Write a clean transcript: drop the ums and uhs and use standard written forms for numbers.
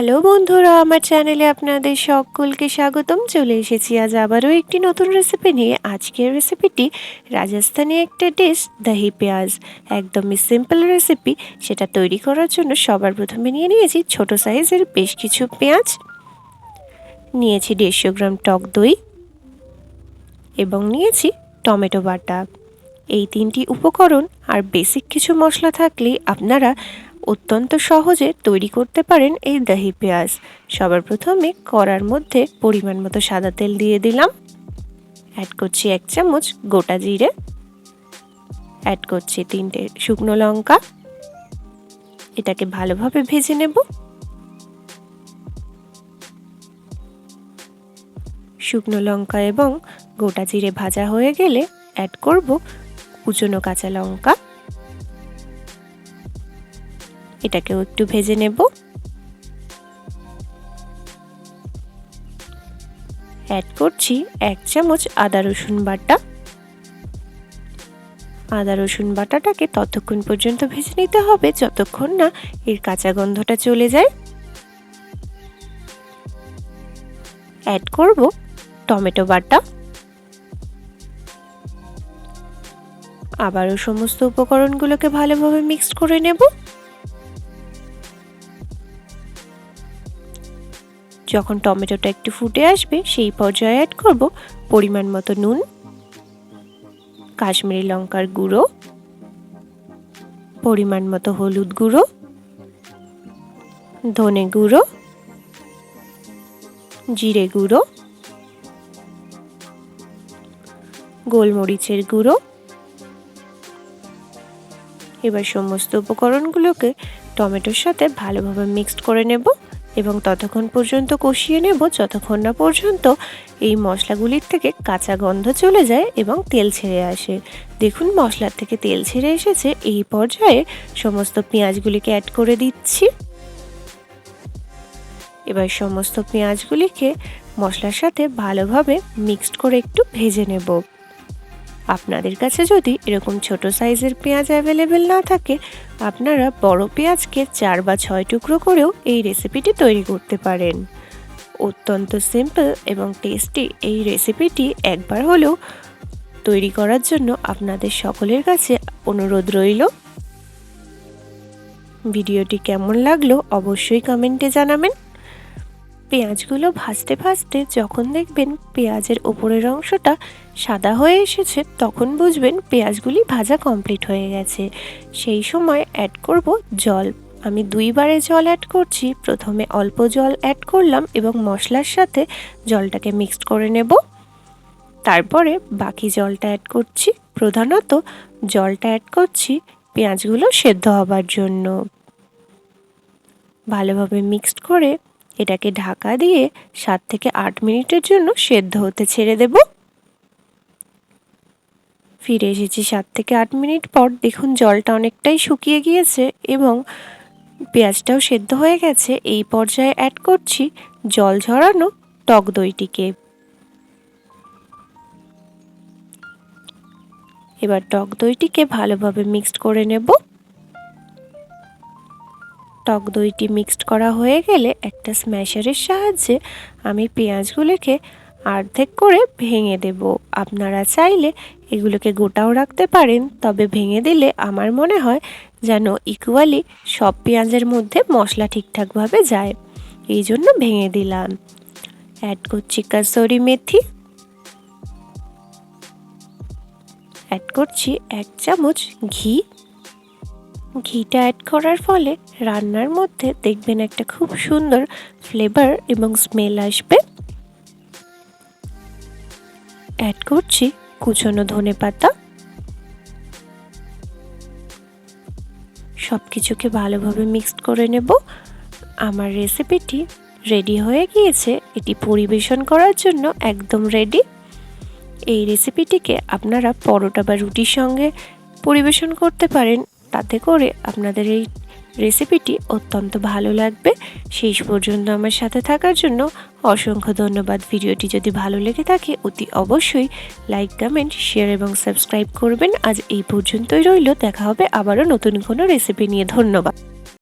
Hello বন্ধুরা, আমার চ্যানেলে আপনাদের সকলকে স্বাগতম। চলে এসেছি আজ আবারও একটি নতুন রেসিপি নিয়ে। আজকের রেসিপিটি রাজস্থানি একটা ডিশ, দহি পেঁয়াজ। একদমই সিম্পল রেসিপি। সেটা তৈরি করার জন্য সবার প্রথমে নিয়েছি ছোট সাইজের বেশ কিছু পেঁয়াজ, নিয়েছি 150 গ্রাম টক দই এবং নিয়েছি টমেটো বাটা। এই তিনটি উপকরণ আর বেসিক কিছু মশলা থাকলেই আপনারা অত্যন্ত সহজে তৈরি করতে পারেন এই দহি পেঁয়াজ। সবার প্রথমে কড়ার মধ্যে পরিমাণ মতো সাদা তেল দিয়ে দিলাম। অ্যাড করছি 1 চামচ গোটা জিরে, অ্যাড করছি 3টে শুকনো লঙ্কা। এটাকে ভালোভাবে ভেজে নেব। শুকনো লঙ্কা এবং গোটা জিরে ভাজা হয়ে গেলে অ্যাড করব কুচনো কাঁচা লঙ্কা। এটাকেও একটু ভেজে নেব। অ্যাড করছি 1 চামচ আদা রসুন বাটা। আদা রসুন বাটাটাকে ততক্ষণ পর্যন্ত ভেজে নিতে হবে যতক্ষণ না এর কাঁচা গন্ধটা চলে যায়। অ্যাড করব টমেটো বাটা। আবারও সমস্ত উপকরণগুলোকে ভালোভাবে মিক্স করে নেব। যখন টমেটোটা একটু ফুটে আসবে সেই পর্যায়ে অ্যাড করব পরিমাণ মতো নুন, কাশ্মীরি লঙ্কার গুঁড়ো, পরিমাণ মতো হলুদ গুঁড়ো, ধনে গুঁড়ো, জিরে গুঁড়ো, গোলমরিচের গুঁড়ো। এবার সমস্ত উপকরণগুলোকে টমেটোর সাথে ভালোভাবে মিক্সড করে নেব এবং ততক্ষণ পর্যন্ত কষিয়ে নেব যতক্ষণ না পর্যন্ত এই মশলাগুলির থেকে কাঁচা গন্ধ চলে যায় এবং তেল ছেড়ে আসে। দেখুন মশলার থেকে তেল ছেড়ে এসেছে। এই পর্যায়ে সমস্ত পেঁয়াজগুলিকে অ্যাড করে দিচ্ছি। এবার সমস্ত পেঁয়াজগুলিকে মশলার সাথে ভালোভাবে মিক্সড করে একটু ভেজে নেব। আপনাদের কাছে যদি এরকম ছোট সাইজের পেঁয়াজ অ্যাভেলেবেল না থাকে, আপনারা বড় পেঁয়াজকে 4 বা 6 টুকরো করেও এই রেসিপিটি তৈরি করতে পারেন। অত্যন্ত সিম্পল এবং টেস্টি এই রেসিপিটি একবার হলেও তৈরি করার জন্য আপনাদের সকলের কাছে অনুরোধ রইল। ভিডিওটি কেমন লাগলো অবশ্যই কমেন্টে জানাবেন। পেঁয়াজগুলো ভাজতে ভাজতে যখন দেখবেন পেঁয়াজের ওপরের অংশটা সাদা হয়ে এসেছে, তখন বুঝবেন পেঁয়াজগুলি ভাজা কমপ্লিট হয়ে গেছে। সেই সময় অ্যাড করব জল। আমি 2 বারে জল অ্যাড করছি। প্রথমে অল্প জল অ্যাড করলাম এবং মশলার সাথে জলটাকে মিক্সড করে নেব। তারপরে বাকি জলটা অ্যাড করছি। প্রধানত জলটা অ্যাড করছি পেঁয়াজগুলো সেদ্ধ হবার জন্য। ভালোভাবে মিক্সড করে এটাকে ঢাকা দিয়ে 7 থেকে 8 মিনিটের জন্য সেদ্ধ হতে ছেড়ে দেব। ফিরে এসেছি 7 থেকে 8 মিনিট পর। দেখুন জলটা অনেকটাই শুকিয়ে গিয়েছে এবং পেঁয়াজটাও সেদ্ধ হয়ে গেছে। এই পর্যায়ে অ্যাড করছি জল ঝরানো টক দইটিকে। এবার টক দইটিকে ভালোভাবে মিক্সড করে নেব। টক দইটি মিক্সড করা হয়ে গেলে একটা স্ম্যাশারের সাহায্যে আমি পেঁয়াজগুলোকে অর্ধেক করে ভেঙে দেব। আপনারা চাইলে এগুলোকে গোটাও রাখতে পারেন, তবে ভেঙে দিলে আমার মনে হয় যেন ইকুয়ালি সব পেঁয়াজের মধ্যে মশলা ঠিকঠাকভাবে যায়, এই জন্য ভেঙে দিলাম। অ্যাড করছি কাসুরি মেথি, অ্যাড করছি 1 চামচ ঘি। ঘিটা অ্যাড করার ফলে রান্নার মধ্যে দেখবেন একটা খুব সুন্দর ফ্লেভার এবং স্মেল আসবে। অ্যাড করছি কুচনো ধনেপাতা। সব কিছুকে ভালোভাবে মিক্সড করে নেব। আমার রেসিপিটি রেডি হয়ে গিয়েছে। এটি পরিবেশন করার জন্য একদম রেডি। এই রেসিপিটিকে আপনারা পরোটা বা রুটির সঙ্গে পরিবেশন করতে পারেন। তাতে করে আপনাদের এই রেসিপিটি অত্যন্ত ভালো লাগবে। শেষ পর্যন্ত আমার সাথে থাকার জন্য অসংখ্য ধন্যবাদ। ভিডিওটি যদি ভালো লেগে থাকে অতি অবশ্যই লাইক, কমেন্ট, শেয়ার এবং সাবস্ক্রাইব করবেন। আজ এই পর্যন্তই রইল। দেখা হবে আবারও নতুন কোনো রেসিপি নিয়ে। ধন্যবাদ।